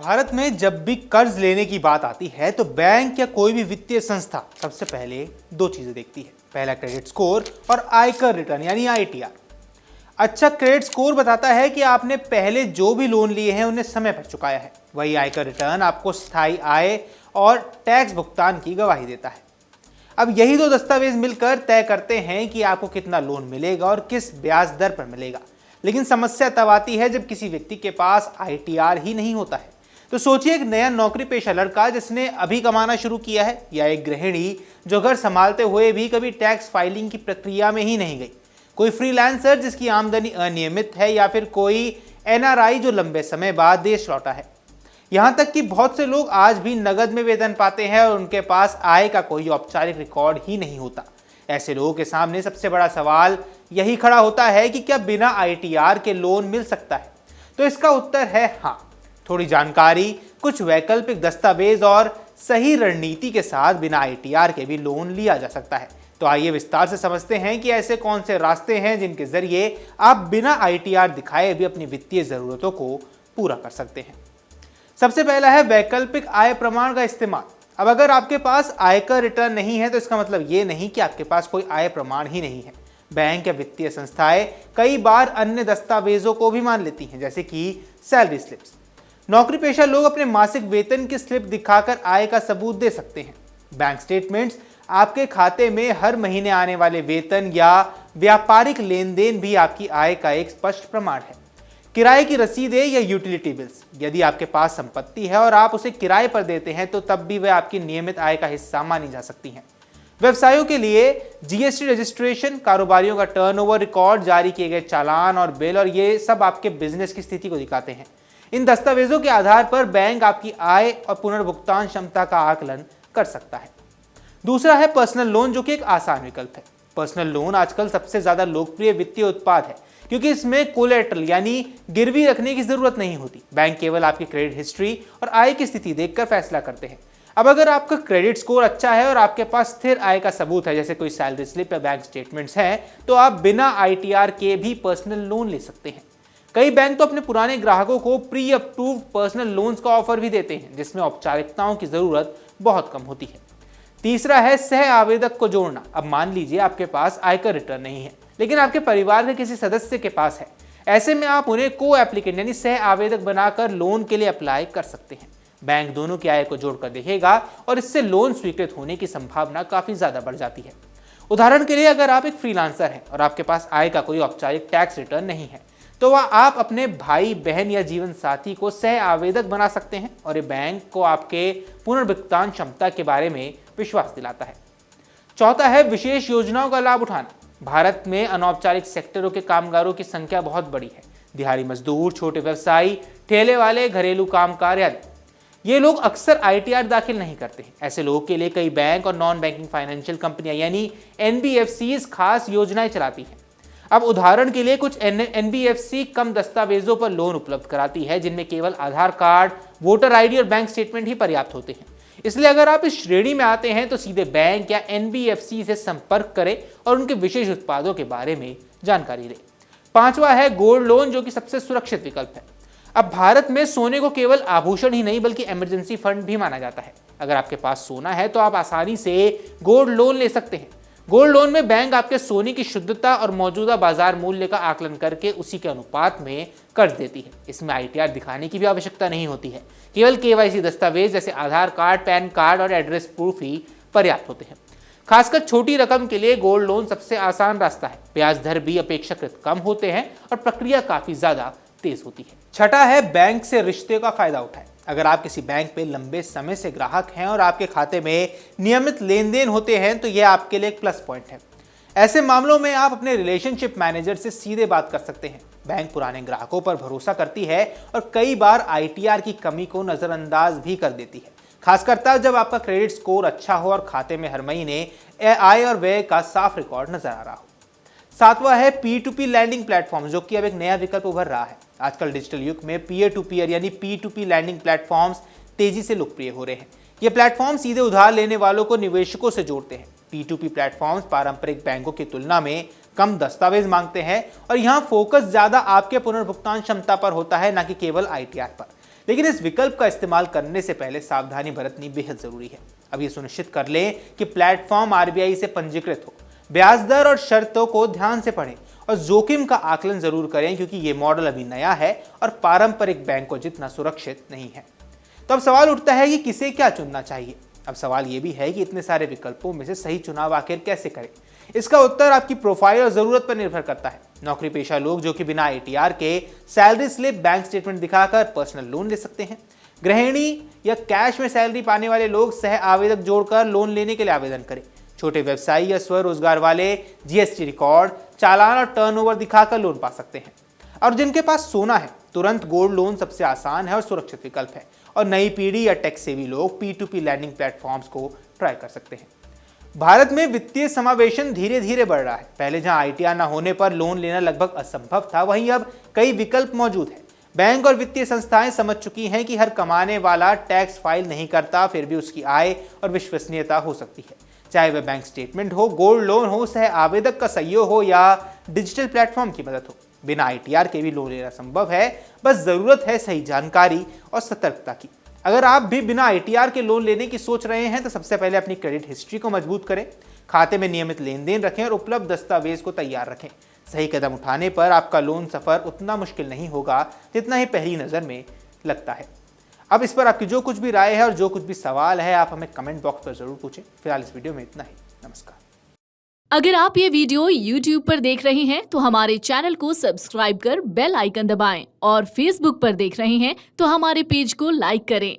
भारत में जब भी कर्ज लेने की बात आती है तो बैंक या कोई भी वित्तीय संस्था सबसे पहले दो चीजें देखती है। पहला क्रेडिट स्कोर और आयकर रिटर्न यानी आईटीआर। अच्छा क्रेडिट स्कोर बताता है कि आपने पहले जो भी लोन लिए हैं उन्हें समय पर चुकाया है। वही आयकर रिटर्न आपको स्थायी आय और टैक्स भुगतान की गवाही देता है। अब यही दो दस्तावेज मिलकर तय करते हैं कि आपको कितना लोन मिलेगा और किस ब्याज दर पर मिलेगा। लेकिन समस्या तब आती है जब किसी व्यक्ति के पास आईटीआर ही नहीं होता है। तो सोचिए, एक नया नौकरी पेशा लड़का जिसने अभी कमाना शुरू किया है, या एक गृहिणी जो घर संभालते हुए भी कभी टैक्स फाइलिंग की प्रक्रिया में ही नहीं गई, कोई फ्रीलांसर जिसकी आमदनी अनियमित है, या फिर कोई एनआरआई जो लंबे समय बाद देश लौटा है। यहां तक कि बहुत से लोग आज भी नगद में वेतन पाते हैं और उनके पास आय का कोई औपचारिक रिकॉर्ड ही नहीं होता। ऐसे लोगों के सामने सबसे बड़ा सवाल यही खड़ा होता है कि क्या बिना आईटीआर के लोन मिल सकता है। तो इसका उत्तर है हाँ। थोड़ी जानकारी, कुछ वैकल्पिक दस्तावेज और सही रणनीति के साथ बिना आईटीआर के भी लोन लिया जा सकता है। तो आइए विस्तार से समझते हैं कि ऐसे कौन से रास्ते हैं जिनके जरिए आप बिना आईटीआर दिखाए भी अपनी वित्तीय जरूरतों को पूरा कर सकते हैं। सबसे पहला है वैकल्पिक आय प्रमाण का इस्तेमाल। अब अगर आपके पास आयकर रिटर्न नहीं है तो इसका मतलब ये नहीं कि आपके पास कोई आय प्रमाण ही नहीं है। बैंक या वित्तीय संस्थाएं कई बार अन्य दस्तावेजों को भी मान लेती हैं, जैसे कि सैलरी स्लिप्स। नौकरी पेशा लोग अपने मासिक वेतन की स्लिप दिखाकर आय का सबूत दे सकते हैं। बैंक स्टेटमेंट्स आपके खाते में हर महीने आने वाले वेतन या व्यापारिक लेन देन भी आपकी आय का एक स्पष्ट प्रमाण है। किराए की रसीदें या यूटिलिटी बिल्स, यदि आपके पास संपत्ति है और आप उसे किराए पर देते हैं तो तब भी वह आपकी नियमित आय का हिस्सा मानी जा सकती हैं। व्यवसायों के लिए जीएसटी रजिस्ट्रेशन, कारोबारियों का टर्नओवर रिकॉर्ड, जारी किए गए चालान और बिल, और ये सब आपके बिजनेस की स्थिति को दिखाते हैं। इन दस्तावेजों के आधार पर बैंक आपकी आय और पुनर्भुगतान क्षमता का आकलन कर सकता है। दूसरा है पर्सनल लोन, जो कि एक आसान विकल्प है। पर्सनल लोन आजकल सबसे ज्यादा लोकप्रिय वित्तीय उत्पाद है क्योंकि इसमें कोलेटरल यानी गिरवी रखने की जरूरत नहीं होती। बैंक केवल आपकी क्रेडिट हिस्ट्री और आय की स्थिति देखकर फैसला करते हैं। अब अगर आपका क्रेडिट स्कोर अच्छा है और आपके पास स्थिर आय का सबूत है, जैसे कोई सैलरी स्लिप या बैंक स्टेटमेंट्स हैं, तो आप बिना आईटीआर के भी पर्सनल लोन ले सकते हैं। कई बैंक तो अपने पुराने ग्राहकों को प्री अप्रूव्ड पर्सनल लोन्स का ऑफर भी देते हैं, जिसमें औपचारिकताओं की जरूरत बहुत कम होती है। तीसरा है सह आवेदक को जोड़ना। अब मान लीजिए आपके पास आयकर रिटर्न नहीं है, लेकिन आपके परिवार के किसी सदस्य के पास है। ऐसे में आप उन्हें को एप्लीकेंट यानी सह आवेदक बनाकर लोन के लिए अप्लाई कर सकते हैं। बैंक दोनों की आय को जोड़कर देखेगा और इससे लोन स्वीकृत होने की संभावना काफी ज्यादा बढ़ जाती है। उदाहरण के लिए, अगर आप एक फ्रीलांसर हैं और आपके पास आय का कोई औपचारिक टैक्स रिटर्न नहीं है, तो वह आप अपने भाई बहन या जीवन साथी को सह आवेदक बना सकते हैं और ये बैंक को आपके पुनर्भुगतान क्षमता के बारे में विश्वास दिलाता है। चौथा है विशेष योजनाओं का लाभ उठाना। भारत में अनौपचारिक सेक्टरों के कामगारों की संख्या बहुत बड़ी है। दिहाड़ी मजदूर, छोटे व्यवसायी, ठेले वाले, घरेलू कामगार आदि। ये लोग अक्सर आईटीआर दाखिल नहीं करते हैं। ऐसे लोगों के लिए कई बैंक और नॉन बैंकिंग फाइनेंशियल कंपनियां यानी एनबीएफसीज खास योजनाएं चलाती हैं। अब उदाहरण के लिए कुछ एनबीएफसी कम दस्तावेजों पर लोन उपलब्ध कराती है, जिनमें केवल आधार कार्ड, वोटर आईडी और बैंक स्टेटमेंट ही पर्याप्त होते हैं। इसलिए अगर आप इस श्रेणी में आते हैं तो सीधे बैंक या एनबीएफसी से संपर्क करें और उनके विशेष उत्पादों के बारे में जानकारी लें। पांचवा है गोल्ड लोन, जो कि सबसे सुरक्षित विकल्प है। अब भारत में सोने को केवल आभूषण ही नहीं बल्कि इमरजेंसी फंड भी माना जाता है। अगर आपके पास सोना है तो आप आसानी से गोल्ड लोन ले सकते हैं। गोल्ड लोन में बैंक आपके सोने की शुद्धता और मौजूदा बाजार मूल्य का आकलन करके उसी के अनुपात में कर्ज देती है। इसमें आईटीआर दिखाने की भी आवश्यकता नहीं होती है। केवल केवाईसी दस्तावेज जैसे आधार कार्ड, पैन कार्ड और एड्रेस प्रूफ ही पर्याप्त होते हैं। खासकर छोटी रकम के लिए गोल्ड लोन सबसे आसान रास्ता है। ब्याज दर भी अपेक्षाकृत कम होते हैं और प्रक्रिया काफी ज्यादा तेज होती है। छठा है बैंक से रिश्ते का फायदा उठाएं। अगर आप किसी बैंक पे लंबे समय से ग्राहक हैं और आपके खाते में नियमित लेन देन होते हैं तो यह आपके लिए एक प्लस पॉइंट है। ऐसे मामलों में आप अपने रिलेशनशिप मैनेजर से सीधे बात कर सकते हैं। बैंक पुराने ग्राहकों पर भरोसा करती है और कई बार आईटीआर की कमी को नजरअंदाज भी कर देती है, खासकर तब जब आपका क्रेडिट स्कोर अच्छा हो और खाते में हर महीने आय और व्यय का साफ रिकॉर्ड नजर आ रहा हो। सातवां है P2P लैंडिंग प्लेटफॉर्म, जो कि अब एक नया विकल्प उभर रहा है। आजकल डिजिटल युग में पीयर टू पीयर यानी P2P लैंडिंग प्लेटफॉर्म्स तेजी से लोकप्रिय हो रहे हैं। ये प्लेटफॉर्म सीधे उधार लेने वालों को निवेशकों से जोड़ते हैं। P2P प्लेटफॉर्म्स पारंपरिक बैंकों की तुलना में कम दस्तावेज मांगते हैं और यहाँ फोकस ज्यादा आपके पुनर्भुगतान क्षमता पर होता है, न कि केवल आईटीआर पर। लेकिन इस विकल्प का इस्तेमाल करने से पहले सावधानी बरतनी बेहद जरूरी है। अब ये सुनिश्चित कर लें कि प्लेटफॉर्म आरबीआई से पंजीकृत हो, ब्याज दर और शर्तों को ध्यान से पढ़ें और जोखिम का आकलन जरूर करें, क्योंकि ये मॉडल अभी नया है और पारंपरिक बैंकों जितना सुरक्षित नहीं है। तो अब सवाल उठता है कि किसे क्या चुनना चाहिए। अब सवाल ये भी है कि इतने सारे विकल्पों में से सही चुनाव आखिर कैसे करें। इसका उत्तर आपकी प्रोफाइल और जरूरत पर निर्भर करता है। नौकरी पेशा लोग जो कि बिना ATR के सैलरी स्लिप, बैंक स्टेटमेंट दिखाकर पर्सनल लोन ले सकते हैं। गृहिणी या कैश में सैलरी पाने वाले लोग सह आवेदक जोड़कर लोन लेने के लिए आवेदन करें। छोटे व्यवसायी या स्वरोजगार वाले GST रिकॉर्ड, चालान और टर्नओवर दिखाकर लोन पा सकते हैं। और जिनके पास सोना है, तुरंत गोल्ड लोन सबसे आसान है और सुरक्षित विकल्प है। और नई पीढ़ी या टेक सेवी लोग P2P लैंडिंग प्लेटफॉर्म्स को ट्राई कर सकते हैं। भारत में वित्तीय समावेशन धीरे धीरे बढ़ रहा है। पहले जहां ITR न होने पर लोन लेना लगभग असंभव था, वहीं अब कई विकल्प मौजूद हैं। बैंक और वित्तीय संस्थाएं समझ चुकी हैं कि हर कमाने वाला टैक्स फाइल नहीं करता, फिर भी उसकी आय और विश्वसनीयता हो सकती है। चाहे वह बैंक स्टेटमेंट हो, गोल्ड लोन हो, सह आवेदक का सहयोग हो या डिजिटल प्लेटफॉर्म की मदद हो, बिना ITR के भी लोन लेना संभव है। बस जरूरत है सही जानकारी और सतर्कता की। अगर आप भी बिना ITR के लोन लेने की सोच रहे हैं तो सबसे पहले अपनी क्रेडिट हिस्ट्री को मजबूत करें, खाते में नियमित लेन देन रखें और उपलब्ध दस्तावेज को तैयार रखें। सही कदम उठाने पर आपका लोन सफर उतना मुश्किल नहीं होगा जितना ही पहली नजर में लगता है। अब इस पर आपकी जो कुछ भी राय है और जो कुछ भी सवाल है, आप हमें कमेंट बॉक्स पर जरूर पूछें। फिलहाल इस वीडियो में इतना ही। नमस्कार। अगर आप ये वीडियो YouTube पर देख रहे हैं तो हमारे चैनल को सब्सक्राइब कर बेल आइकन दबाएं और Facebook पर देख रहे हैं तो हमारे पेज को लाइक करें।